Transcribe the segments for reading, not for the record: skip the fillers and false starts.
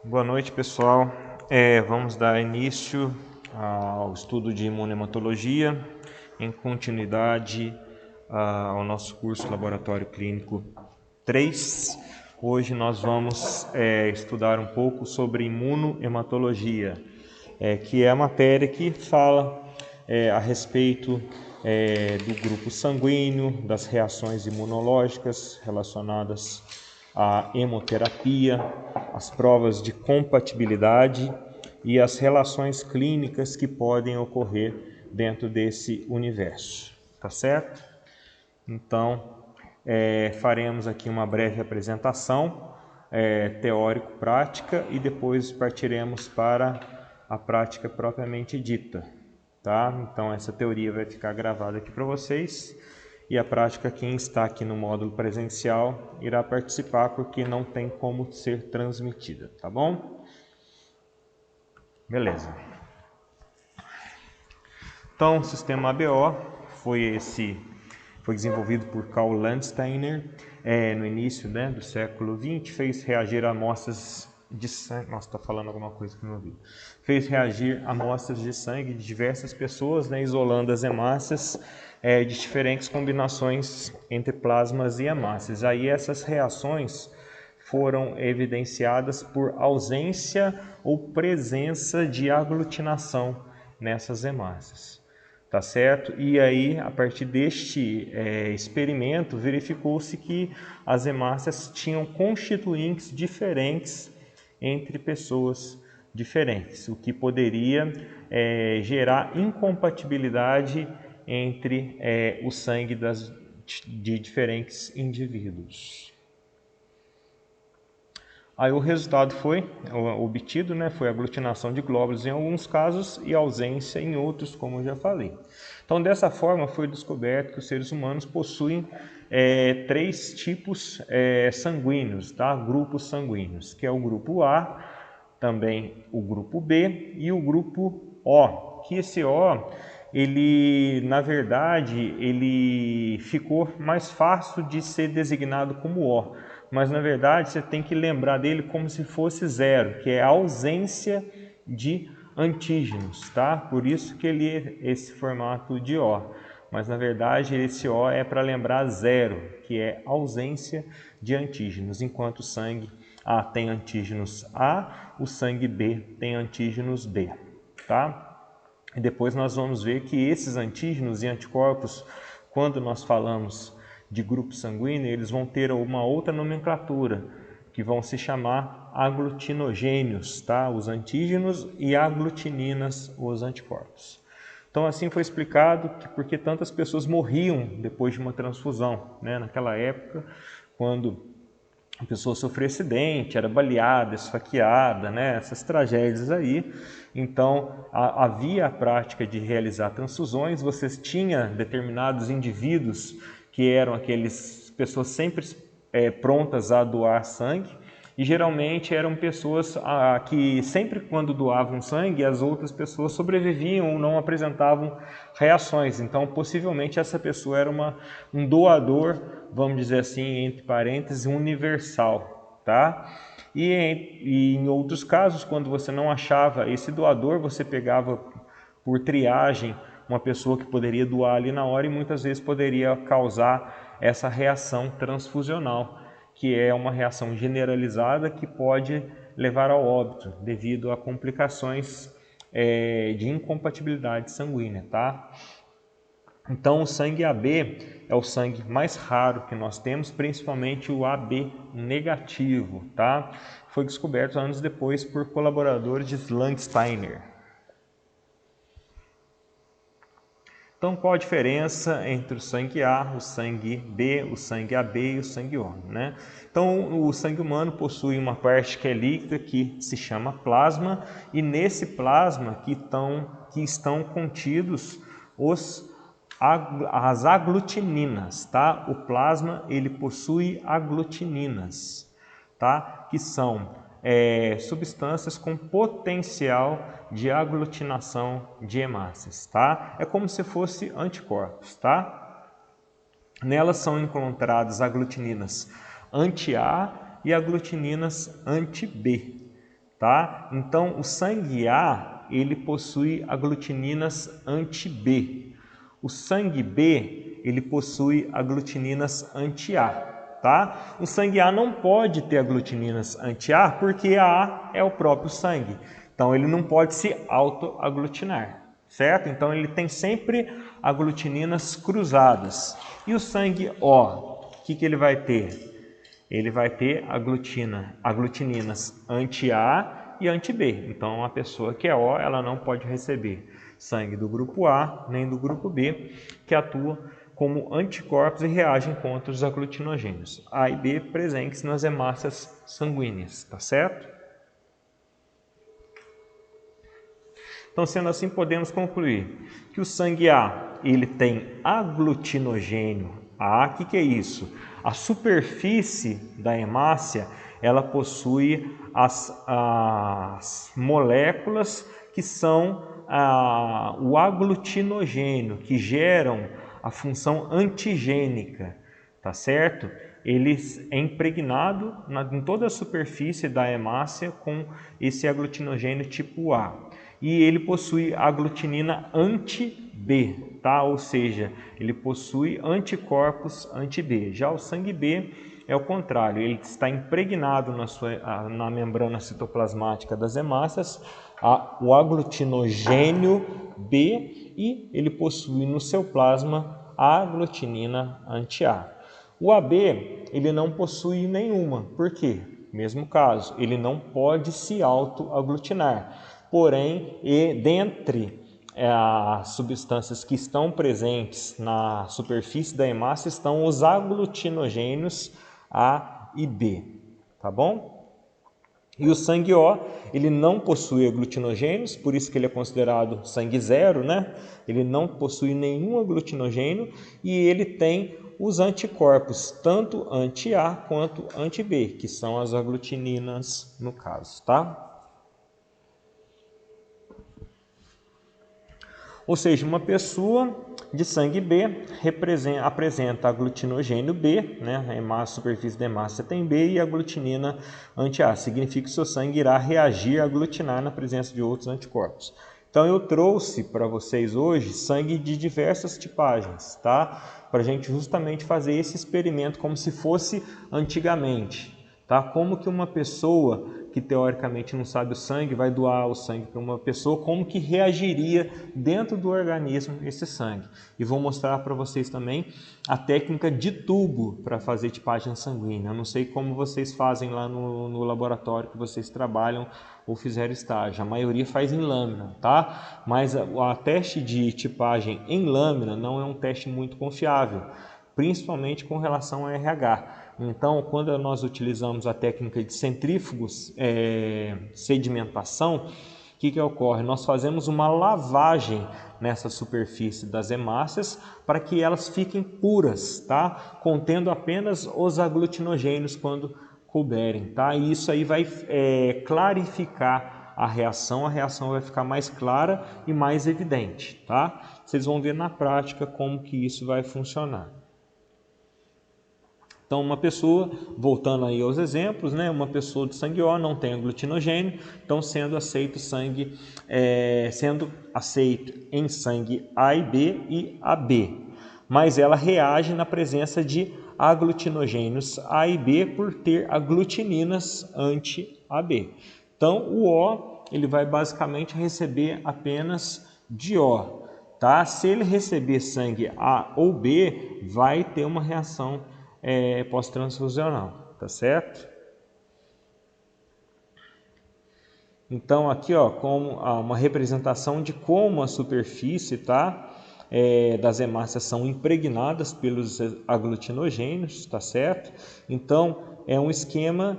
Boa noite, pessoal. Vamos dar início ao estudo de imunohematologia, em continuidade ao nosso curso Laboratório Clínico 3. Hoje nós vamos estudar um pouco sobre imunohematologia, que é a matéria que fala a respeito do grupo sanguíneo, das reações imunológicas relacionadas à hemoterapia, as provas de compatibilidade e as relações clínicas que podem ocorrer dentro desse universo, tá certo? Então, faremos aqui uma breve apresentação teórico-prática e depois partiremos para a prática propriamente dita, tá? Então, essa teoria vai ficar gravada aqui para vocês. E a prática, quem está aqui no módulo presencial irá participar porque não tem como ser transmitida, tá bom? Beleza. Então, o sistema ABO foi desenvolvido por Karl Landsteiner no início do século XX, fez reagir amostras de sangue. Nossa, está falando alguma coisa que não ouvi. Fez reagir amostras de sangue de diversas pessoas, isolando as hemácias de diferentes combinações entre plasmas e hemácias. Aí essas reações foram evidenciadas por ausência ou presença de aglutinação nessas hemácias. Tá certo? E aí, a partir deste experimento, verificou-se que as hemácias tinham constituintes diferentes entre pessoas diferentes, o que poderia gerar incompatibilidade entre o sangue de diferentes indivíduos. Aí o resultado foi obtido, foi aglutinação de glóbulos em alguns casos e ausência em outros, como eu já falei. Então, dessa forma, foi descoberto que os seres humanos possuem três tipos sanguíneos, tá? Grupos sanguíneos, que é o grupo A, também o grupo B e o grupo O, que esse O, ele, na verdade, ele ficou mais fácil de ser designado como O, mas na verdade você tem que lembrar dele como se fosse zero, que é a ausência de antígenos, tá? Por isso que ele é esse formato de O. Mas na verdade esse O é para lembrar zero, que é ausência de antígenos, enquanto o sangue A tem antígenos A, o sangue B tem antígenos B, tá? E depois nós vamos ver que esses antígenos e anticorpos, quando nós falamos de grupo sanguíneo, eles vão ter uma outra nomenclatura, que vão se chamar aglutinogênios, tá? Os antígenos e aglutininas, os anticorpos. Então assim foi explicado que porque tantas pessoas morriam depois de uma transfusão, naquela época, quando a pessoa sofreu acidente, era baleada, esfaqueada, essas tragédias aí. Então, havia a prática de realizar transfusões, vocês tinham determinados indivíduos que eram aqueles pessoas sempre prontas a doar sangue, e geralmente eram pessoas que sempre quando doavam sangue, as outras pessoas sobreviviam ou não apresentavam reações. Então, possivelmente essa pessoa era um doador, vamos dizer assim, entre parênteses, universal, tá? E em outros casos, quando você não achava esse doador, você pegava por triagem uma pessoa que poderia doar ali na hora e muitas vezes poderia causar essa reação transfusional, que é uma reação generalizada que pode levar ao óbito devido a complicações de incompatibilidade sanguínea, tá? Então, o sangue AB é o sangue mais raro que nós temos, principalmente o AB negativo, tá? Foi descoberto anos depois por colaboradores de Landsteiner. Então, qual a diferença entre o sangue A, o sangue B, o sangue AB e o sangue O, Então, o sangue humano possui uma parte que é líquida, que se chama plasma, e nesse plasma que estão contidos as aglutininas, tá? O plasma, ele possui aglutininas, tá? Que são substâncias com potencial de aglutinação de hemácias, tá? É como se fosse anticorpos, tá? Nelas são encontradas aglutininas anti-A e aglutininas anti-B, tá? Então, o sangue A, ele possui aglutininas anti-B. O sangue B, ele possui aglutininas anti-A, tá? O sangue A não pode ter aglutininas anti-A porque a A é o próprio sangue. Então, ele não pode se auto-aglutinar, certo? Então, ele tem sempre aglutininas cruzadas. E o sangue O, o que ele vai ter? Ele vai ter aglutininas anti-A e anti-B. Então, a pessoa que é O, ela não pode receber sangue do grupo A nem do grupo B, que atua como anticorpos e reagem contra os aglutinogênios A e B presentes nas hemácias sanguíneas, tá certo? Então, sendo assim, podemos concluir que o sangue A, ele tem aglutinogênio A. O que é isso? A superfície da hemácia, ela possui as moléculas que são o aglutinogênio, que geram a função antigênica, tá certo? Ele é impregnado em toda a superfície da hemácia com esse aglutinogênio tipo A. E ele possui aglutinina anti-B, tá? Ou seja, ele possui anticorpos anti-B. Já o sangue B é o contrário, ele está impregnado na membrana citoplasmática das hemácias, o aglutinogênio B, e ele possui no seu plasma a aglutinina anti-A. O AB, ele não possui nenhuma. Por quê? Mesmo caso, ele não pode se auto-aglutinar. Porém, dentre as substâncias que estão presentes na superfície da hemácia estão os aglutinogênios A e B, tá bom? E o sangue O, ele não possui aglutinogênios, por isso que ele é considerado sangue zero, né? Ele não possui nenhum aglutinogênio e ele tem os anticorpos, tanto anti-A quanto anti-B, que são as aglutininas no caso, tá? Ou seja, uma pessoa de sangue B apresenta aglutinogênio B, né? A superfície da hemácia tem B e aglutinina anti-A. Significa que seu sangue irá reagir a aglutinar na presença de outros anticorpos. Então eu trouxe para vocês hoje sangue de diversas tipagens, tá? Para a gente justamente fazer esse experimento como se fosse antigamente, tá? Como que uma pessoa que teoricamente não sabe o sangue vai doar o sangue para uma pessoa, como que reagiria dentro do organismo esse sangue. E vou mostrar para vocês também a técnica de tubo para fazer tipagem sanguínea. Eu não sei como vocês fazem lá no laboratório que vocês trabalham ou fizeram estágio. A maioria faz em lâmina, tá? Mas a teste de tipagem em lâmina não é um teste muito confiável, principalmente com relação ao RH. Então, quando nós utilizamos a técnica de centrífugos, sedimentação, o que ocorre? Nós fazemos uma lavagem nessa superfície das hemácias para que elas fiquem puras, tá? Contendo apenas os aglutinogênios quando couberem, tá? E isso aí vai clarificar a reação vai ficar mais clara e mais evidente, tá? Vocês vão ver na prática como que isso vai funcionar. Então, uma pessoa, voltando aí aos exemplos, né, uma pessoa de sangue O não tem aglutinogênio, então sendo aceito em sangue A e B e AB, mas ela reage na presença de aglutinogênios A e B por ter aglutininas anti-AB. Então, o O ele vai basicamente receber apenas de O, tá? Se ele receber sangue A ou B, vai ter uma reação pós-transfusional, tá certo? Então aqui, ó, como uma representação de como a superfície, tá, das hemácias são impregnadas pelos aglutinogênios, tá certo? Então é um esquema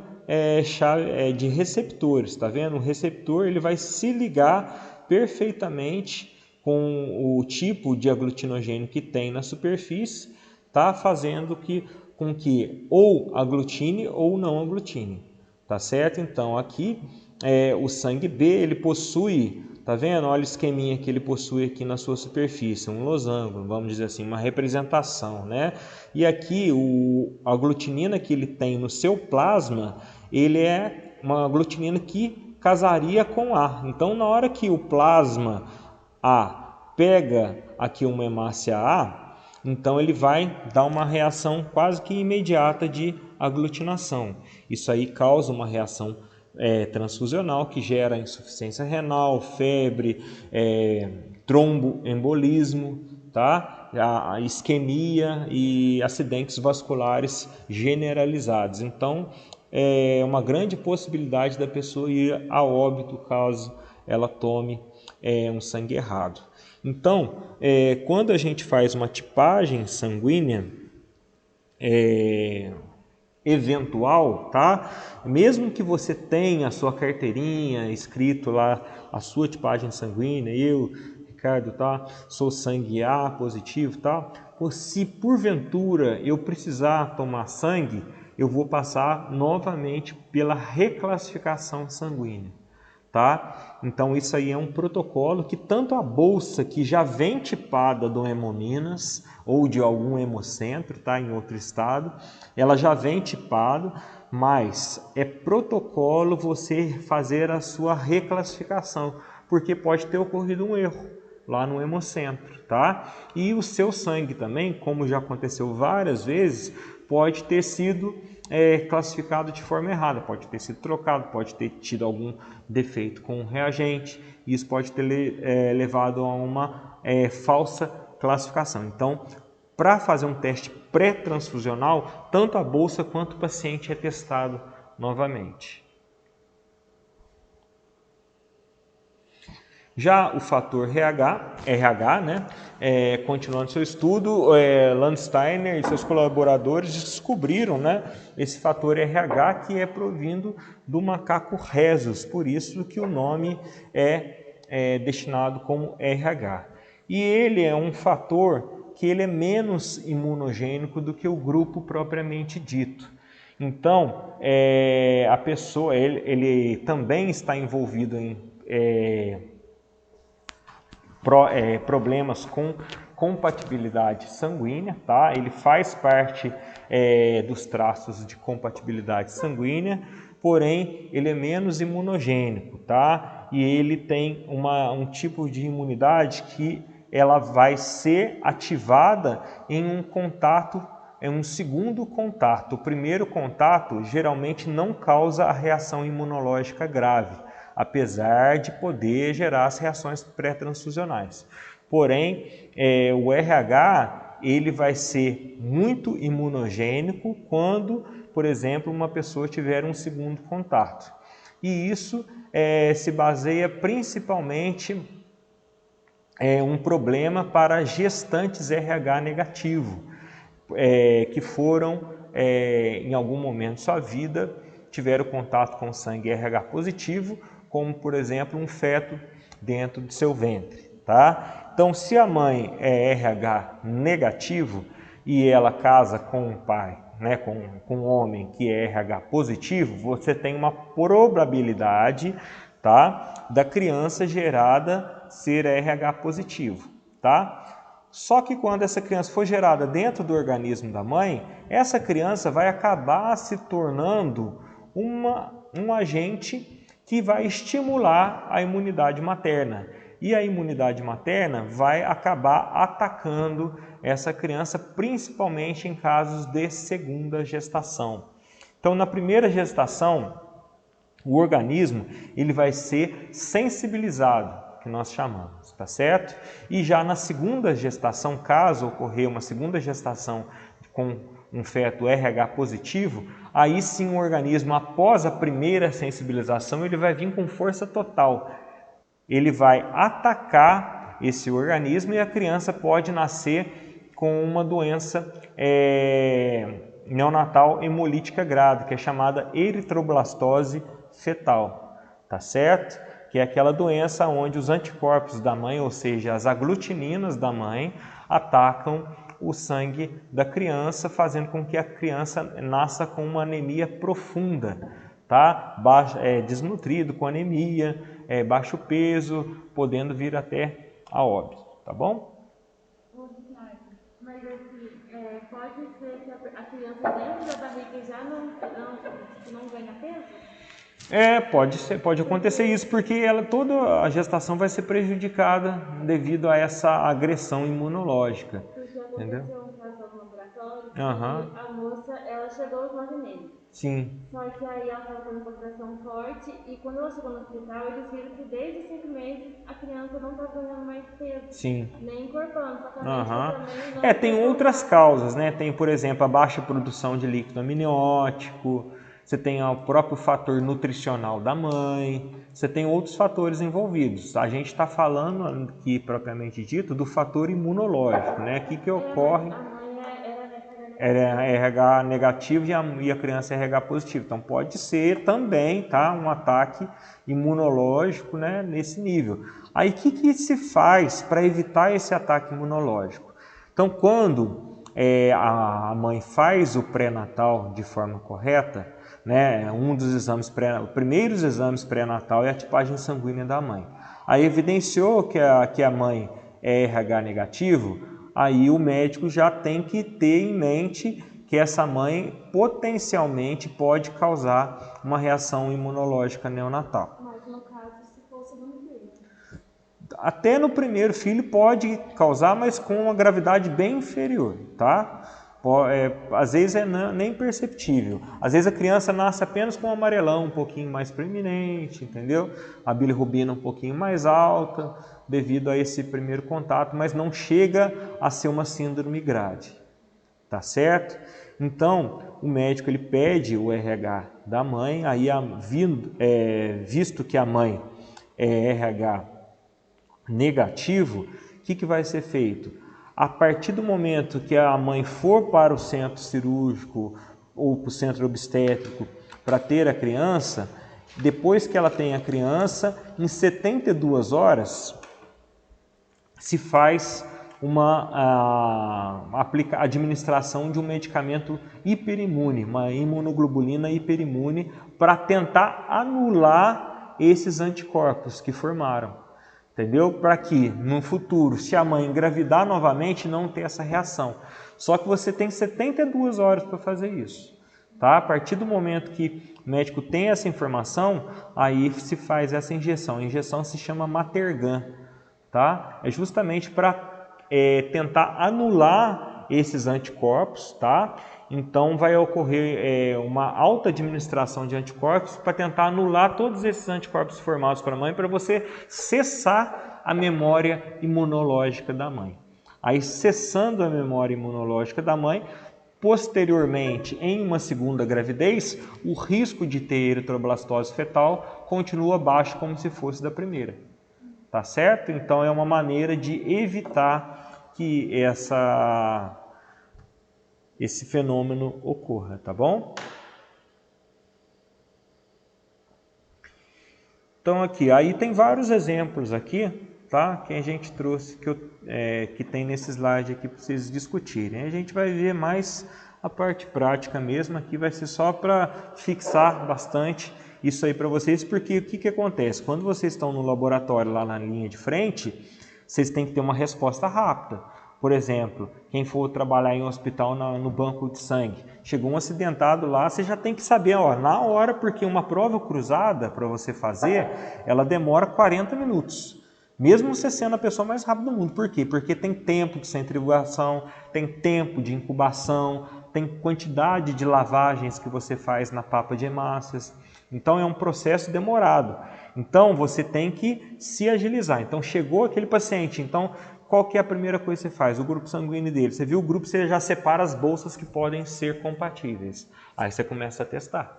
de receptores, tá vendo? O receptor ele vai se ligar perfeitamente com o tipo de aglutinogênio que tem na superfície, tá, fazendo com que ou aglutine ou não aglutine, tá certo? Então aqui o sangue B ele possui, tá vendo? Olha o esqueminha que ele possui aqui na sua superfície, um losango, vamos dizer assim, uma representação, né? E aqui a aglutinina que ele tem no seu plasma, ele é uma aglutinina que casaria com A. Então, na hora que o plasma A pega aqui uma hemácia A, então ele vai dar uma reação quase que imediata de aglutinação. Isso aí causa uma reação transfusional que gera insuficiência renal, febre, tromboembolismo, tá? A isquemia e acidentes vasculares generalizados. Então, é uma grande possibilidade da pessoa ir a óbito caso ela tome um sangue errado. Então, quando a gente faz uma tipagem sanguínea eventual, tá? Mesmo que você tenha a sua carteirinha escrito lá a sua tipagem sanguínea, eu, Ricardo, tá? Sou sangue A positivo, tá? Se porventura eu precisar tomar sangue, eu vou passar novamente pela reclassificação sanguínea, tá? Então isso aí é um protocolo que tanto a bolsa que já vem tipada do Hemominas ou de algum hemocentro, tá? Em outro estado, ela já vem tipado, mas é protocolo você fazer a sua reclassificação, porque pode ter ocorrido um erro lá no hemocentro, tá? E o seu sangue também, como já aconteceu várias vezes, pode ter sido classificado de forma errada, pode ter sido trocado, pode ter tido algum defeito com o reagente, e isso pode ter levado a uma falsa classificação. Então, para fazer um teste pré-transfusional, tanto a bolsa quanto o paciente é testado novamente. Já o fator RH, né? Continuando seu estudo, Landsteiner e seus colaboradores descobriram, né, esse fator RH que é provindo do macaco rhesus, por isso que o nome é destinado como RH. E ele é um fator que ele é menos imunogênico do que o grupo propriamente dito. Então, a pessoa, ele também está envolvido em problemas com compatibilidade sanguínea, tá? Ele faz parte dos traços de compatibilidade sanguínea, porém ele é menos imunogênico, tá? E ele tem um tipo de imunidade que ela vai ser ativada em um contato, em um segundo contato. O primeiro contato geralmente não causa a reação imunológica grave, apesar de poder gerar as reações pré-transfusionais. Porém, o RH ele vai ser muito imunogênico quando, por exemplo, uma pessoa tiver um segundo contato. E isso se baseia principalmente um problema para gestantes RH negativo, que foram, em algum momento de sua vida, tiveram contato com sangue RH positivo, como, por exemplo, um feto dentro do seu ventre, tá? Então, se a mãe é RH negativo e ela casa com um pai, né, com um homem que é RH positivo, você tem uma probabilidade, tá, da criança gerada ser RH positivo, tá? Só que quando essa criança for gerada dentro do organismo da mãe, essa criança vai acabar se tornando um agente que vai estimular a imunidade materna. E a imunidade materna vai acabar atacando essa criança, principalmente em casos de segunda gestação. Então, na primeira gestação, o organismo ele vai ser sensibilizado, que nós chamamos, tá certo? E já na segunda gestação, caso ocorrer uma segunda gestação com um feto RH positivo, aí sim o organismo, após a primeira sensibilização, ele vai vir com força total. Ele vai atacar esse organismo e a criança pode nascer com uma doença neonatal hemolítica grave, que é chamada eritroblastose fetal, tá certo? Que é aquela doença onde os anticorpos da mãe, ou seja, as aglutininas da mãe, atacam o sangue da criança, fazendo com que a criança nasça com uma anemia profunda, tá? Desnutrido, com anemia, baixo peso, podendo vir até a óbito, tá bom? Mas assim, pode ser que a criança dentro da barriga já não ganha peso? Pode ser, pode acontecer isso, porque toda a gestação vai ser prejudicada devido a essa agressão imunológica. Porque Entendeu? aconteceu um caso no laboratório que Aham. a moça, ela chegou aos 9 meses. Sim. Só que aí ela estava fazendo contração forte e quando ela chegou no hospital, eles viram que desde os 5 meses a criança não estava ganhando mais peso. Sim. Nem encorpando, só que a Aham. também não Tem outras causas, né? Tem, por exemplo, a baixa produção de líquido amniótico, você tem o próprio fator nutricional da mãe, você tem outros fatores envolvidos. A gente está falando aqui, propriamente dito, do fator imunológico, né? O que ocorre? A mãe Era RH negativo e a criança é RH positivo. Então pode ser também, tá, um ataque imunológico, né, nesse nível. Aí o que se faz para evitar esse ataque imunológico? Então quando a mãe faz o pré-natal de forma correta, né, um dos exames primeiros exames pré-natal é a tipagem sanguínea da mãe. Aí evidenciou que a mãe é RH negativo, aí o médico já tem que ter em mente que essa mãe potencialmente pode causar uma reação imunológica neonatal. Mas no caso, se for o segundo filho. Até no primeiro filho pode causar, mas com uma gravidade bem inferior, tá? Às vezes nem perceptível. Às vezes a criança nasce apenas com um amarelão um pouquinho mais proeminente, entendeu? A bilirrubina um pouquinho mais alta, devido a esse primeiro contato, mas não chega a ser uma síndrome grave, tá certo? Então, o médico ele pede o RH da mãe, aí visto que a mãe é RH negativo, o que vai ser feito? A partir do momento que a mãe for para o centro cirúrgico ou para o centro obstétrico para ter a criança, depois que ela tem a criança, em 72 horas se faz uma administração de um medicamento hiperimune, uma imunoglobulina hiperimune, para tentar anular esses anticorpos que formaram. Entendeu? Para que no futuro, se a mãe engravidar novamente, não ter essa reação. Só que você tem 72 horas para fazer isso. Tá? A partir do momento que o médico tem essa informação, aí se faz essa injeção. A injeção se chama Matergan. Tá? É justamente para tentar anular esses anticorpos, tá? Então vai ocorrer uma alta administração de anticorpos para tentar anular todos esses anticorpos formados para a mãe, para você cessar a memória imunológica da mãe. Aí cessando a memória imunológica da mãe, posteriormente em uma segunda gravidez, o risco de ter eritroblastose fetal continua baixo como se fosse da primeira. Tá certo? Então é uma maneira de evitar que esse fenômeno ocorra, tá bom? Então aqui, aí tem vários exemplos aqui, tá? Que a gente trouxe, que tem nesse slide aqui para vocês discutirem. A gente vai ver mais a parte prática mesmo, aqui vai ser só para fixar bastante isso aí para vocês, porque o que acontece? Quando vocês estão no laboratório lá na linha de frente, vocês têm que ter uma resposta rápida. Por exemplo, quem for trabalhar em um hospital no banco de sangue, chegou um acidentado lá, você já tem que saber, ó, na hora, porque uma prova cruzada para você fazer, ela demora 40 minutos. Mesmo você sendo a pessoa mais rápida do mundo. Por quê? Porque tem tempo de centrifugação, tem tempo de incubação, tem quantidade de lavagens que você faz na papa de hemácias. Então é um processo demorado. Então você tem que se agilizar. Então chegou aquele paciente, então qual que é a primeira coisa que você faz? O grupo sanguíneo dele. Você viu o grupo, você já separa as bolsas que podem ser compatíveis. Aí você começa a testar,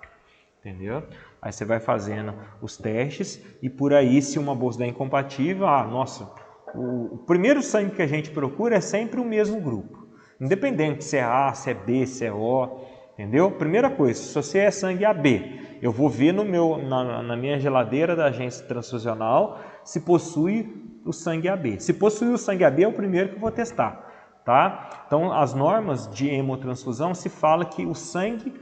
entendeu? Aí você vai fazendo os testes e por aí, se uma bolsa é incompatível, nossa, o primeiro sangue que a gente procura é sempre o mesmo grupo. Independente se é A, se é B, se é O, entendeu? Primeira coisa, se você é sangue AB, eu vou ver na minha geladeira da agência transfusional se possui o sangue AB. Se possuir o sangue AB é o primeiro que eu vou testar, tá? Então, as normas de hemotransfusão se fala que o sangue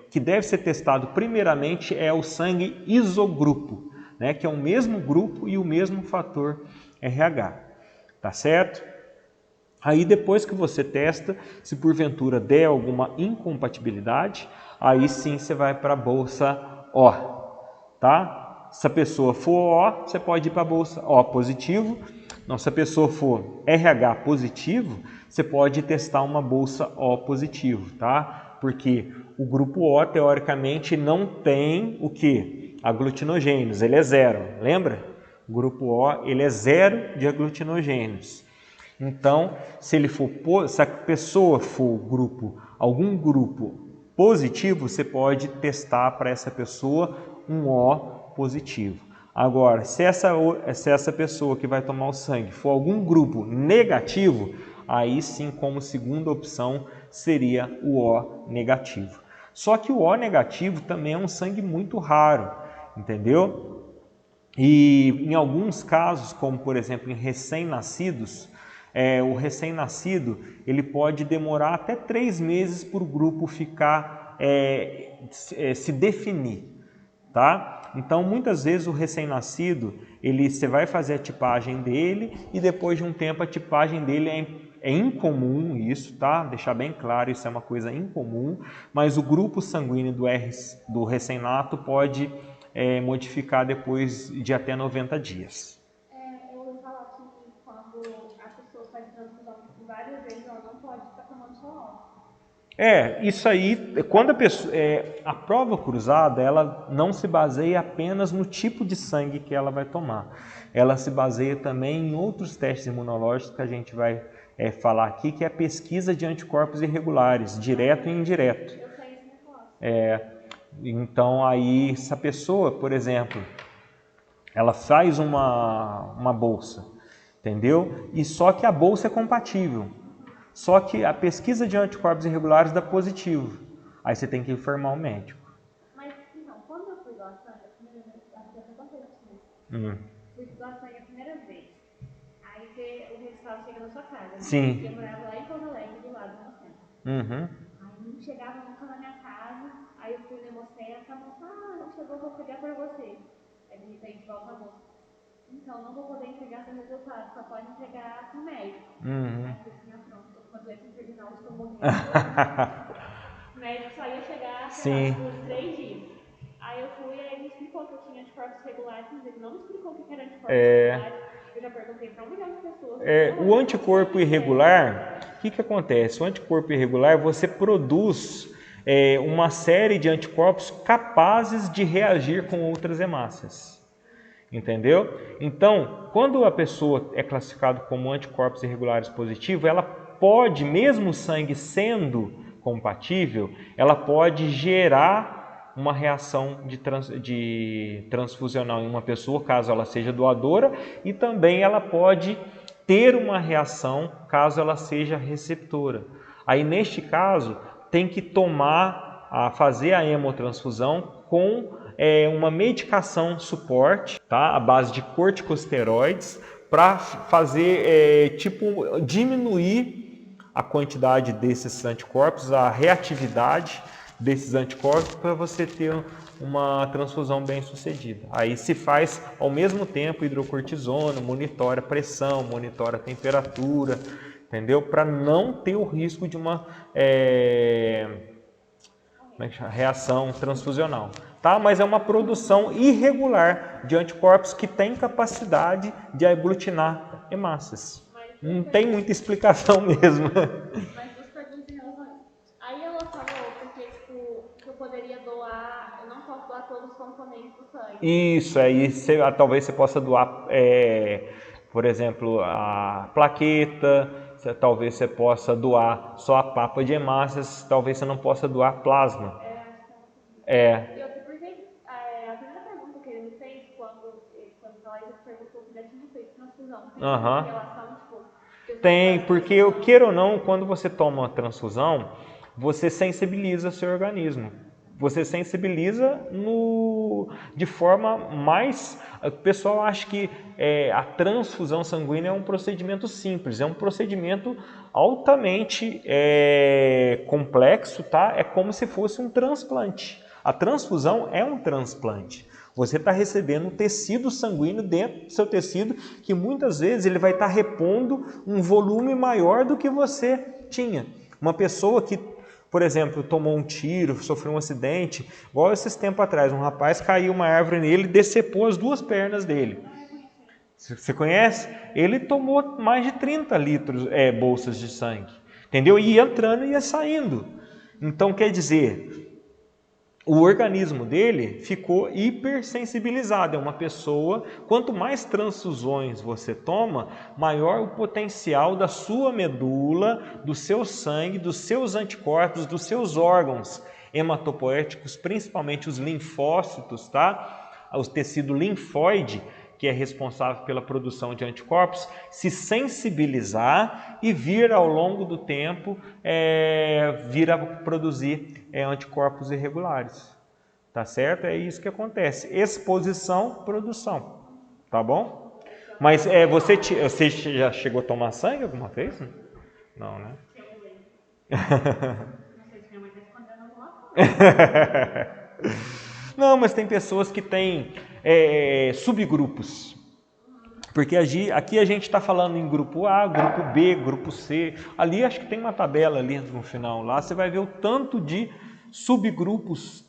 que deve ser testado primeiramente é o sangue isogrupo, né? Que é o mesmo grupo e o mesmo fator RH, tá certo? Aí depois que você testa, se porventura der alguma incompatibilidade, aí sim você vai para a bolsa O, tá? Se a pessoa for O, você pode ir para a bolsa O positivo. Não, se a pessoa for RH positivo, você pode testar uma bolsa O positivo, tá? Porque o grupo O, teoricamente, não tem o que? Aglutinogênios, ele é zero, lembra? O grupo O, ele é zero de aglutinogênios. Então, se a pessoa for algum grupo positivo, você pode testar para essa pessoa um O positivo. Agora, se essa pessoa que vai tomar o sangue for algum grupo negativo, aí sim, como segunda opção, seria o O negativo. Só que o O negativo também é um sangue muito raro, entendeu? E em alguns casos, como por exemplo em recém-nascidos, o recém-nascido ele pode demorar até 3 meses para o grupo ficar se definir, tá? Então muitas vezes o recém-nascido você vai fazer a tipagem dele e depois de um tempo a tipagem dele é incomum, isso, tá? Deixar bem claro, isso é uma coisa incomum, mas o grupo sanguíneo do recém-nato pode modificar depois de até 90 dias. Eu ouvi falar que quando a pessoa faz transfusão várias vezes, ela não pode ficar tomando só Isso aí, quando a prova cruzada, ela não se baseia apenas no tipo de sangue que ela vai tomar. Ela se baseia também em outros testes imunológicos que a gente vai falar aqui, que é a pesquisa de anticorpos irregulares, direto e indireto. Eu sei isso na classe. Então aí, se a pessoa, por exemplo, ela faz uma bolsa, entendeu? E só que a bolsa é compatível. Só que a pesquisa de anticorpos irregulares dá positivo. Aí você tem que informar o médico. Mas, então, quando eu fui doar sangue a primeira vez, acho que já foi quanto tempo? Fui doar sangue a primeira vez. Aí o resultado chega na sua casa. Sim. Eu morava lá em Pouso Alegre, do lado do Hemocentro. Aí não chegava nunca na minha casa. Aí eu fui no Hemocentro, a moça, não chegou, vou pegar pra você. Aí de repente volta a moça. Então, não vou poder entregar seu resultado, só pode entregar com o médico. Aí eu falei, pronto, tô com uma doença terminal, estou morrendo. O médico só ia chegar, sei lá, por 3 dias. Aí eu fui, aí ele me explicou que eu tinha anticorpos regulares, mas ele não me explicou o que era anticorpos regulares. Eu já perguntei para 1 milhão de pessoas. O anticorpo irregular, o que acontece? O anticorpo irregular, você produz uma série de anticorpos capazes de reagir com outras hemácias. Entendeu? Então, quando a pessoa é classificada como anticorpos irregulares positivo, ela pode, mesmo o sangue sendo compatível, ela pode gerar uma reação de transfusional em uma pessoa, caso ela seja doadora, e também ela pode ter uma reação caso ela seja receptora. Aí, neste caso, tem que fazer a hemotransfusão com uma medicação suporte, tá? À base de corticosteroides, para fazer, diminuir a quantidade desses anticorpos, a reatividade desses anticorpos, para você ter uma transfusão bem sucedida. Aí se faz ao mesmo tempo hidrocortisona, monitora a pressão, monitora a temperatura, entendeu? Para não ter o risco de uma reação transfusional. Tá? Mas é uma produção irregular de anticorpos que tem capacidade de aglutinar hemácias. Não tem muita explicação mesmo. Mas duas perguntas em relação a isso. Aí ela falou porque eu poderia doar, eu não posso doar todos os componentes do sangue. Isso, aí talvez você possa doar, por exemplo, a plaqueta, talvez você possa doar só a papa de hemácias, talvez você não possa doar plasma. A primeira pergunta que ele me fez, quando a Laísa perguntou se já tinha feito transfusão, tem relação, Tem, porque, queira ou não, quando você toma uma transfusão, você sensibiliza seu organismo. Você sensibiliza de forma mais... O pessoal acha que a transfusão sanguínea é um procedimento simples, é um procedimento altamente complexo, tá? É como se fosse um transplante. A transfusão é um transplante. Você está recebendo um tecido sanguíneo dentro do seu tecido que muitas vezes ele vai estar repondo um volume maior do que você tinha. Uma pessoa que por exemplo, tomou um tiro, sofreu um acidente, igual esses tempos atrás, um rapaz caiu uma árvore nele e decepou as 2 pernas dele. Você conhece? Ele tomou mais de 30 litros, bolsas de sangue, entendeu? E ia entrando e ia saindo. Então, quer dizer, o organismo dele ficou hipersensibilizado. É uma pessoa, quanto mais transfusões você toma, maior o potencial da sua medula, do seu sangue, dos seus anticorpos, dos seus órgãos hematopoéticos, principalmente os linfócitos, tá? O tecido linfóide, que é responsável pela produção de anticorpos, se sensibilizar e vir ao longo do tempo, vir a produzir anticorpos irregulares. Tá certo? É isso que acontece. Exposição, produção. Tá bom? Mas você já chegou a tomar sangue alguma vez? Não, né? Não sei se minha mãe está escondendo alguma coisa. Não, mas tem pessoas que têm subgrupos. Porque aqui a gente está falando em grupo A, grupo B, grupo C. Ali acho que tem uma tabela ali no final. Lá você vai ver o tanto de subgrupos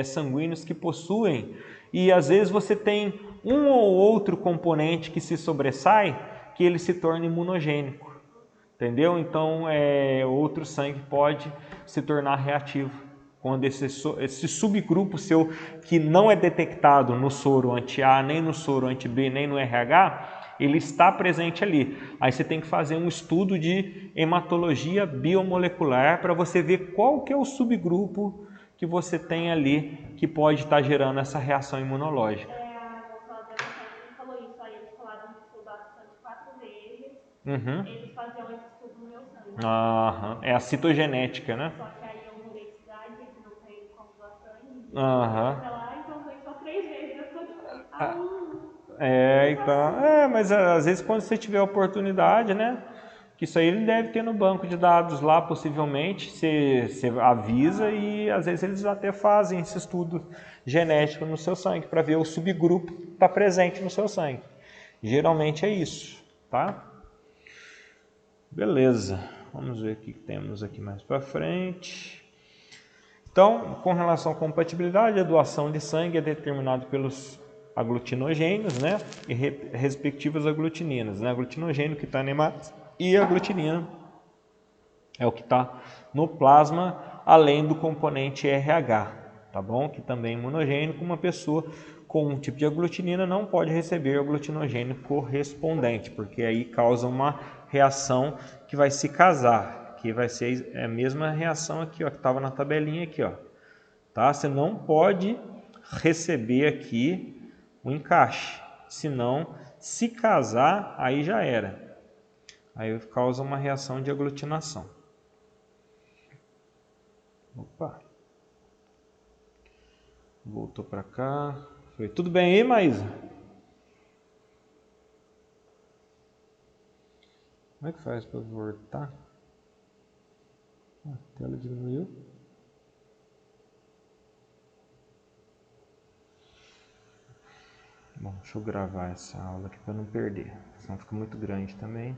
sanguíneos que possuem. E às vezes você tem um ou outro componente que se sobressai, que ele se torna imunogênico. Entendeu? Então, outro sangue pode se tornar reativo. Quando esse subgrupo seu, que não é detectado no soro anti-A, nem no soro anti-B, nem no RH, ele está presente ali. Aí você tem que fazer um estudo de hematologia biomolecular para você ver qual que é o subgrupo que você tem ali que pode estar gerando essa reação imunológica. A moça lá da sangue falou isso, aí eles falaram de estudar sangue 4 vezes, eles faziam esse estudo no meu sangue. É a citogenética, né? Só que aí eu mudei de cidade, eles não tem como doar sangue, Aham. lá, então foi só 3 vezes, eu tô tipo, Então, mas às vezes quando você tiver a oportunidade, né? Que isso aí ele deve ter no banco de dados lá, possivelmente, você avisa e às vezes eles até fazem esse estudo genético no seu sangue para ver o subgrupo que está presente no seu sangue. Geralmente é isso, tá? Beleza, vamos ver o que temos aqui mais para frente. Então, com relação à compatibilidade, a doação de sangue é determinada pelos aglutinogênios, né? E respectivas aglutininas, né? Aglutinogênio que está na hemácia e a aglutinina é o que está no plasma, além do componente RH, tá bom? Que também é imunogênico. Uma pessoa com um tipo de aglutinina não pode receber o aglutinogênio correspondente, porque aí causa uma reação que vai se casar, que vai ser a mesma reação aqui, ó, que estava na tabelinha aqui, ó. Tá? Você não pode receber aqui o encaixe, senão se casar, aí já era. Aí causa uma reação de aglutinação. Opa. Voltou para cá. Foi tudo bem aí, Maísa? Como é que faz para voltar? A tela diminuiu. Bom, deixa eu gravar essa aula aqui para não perder, senão fica muito grande também.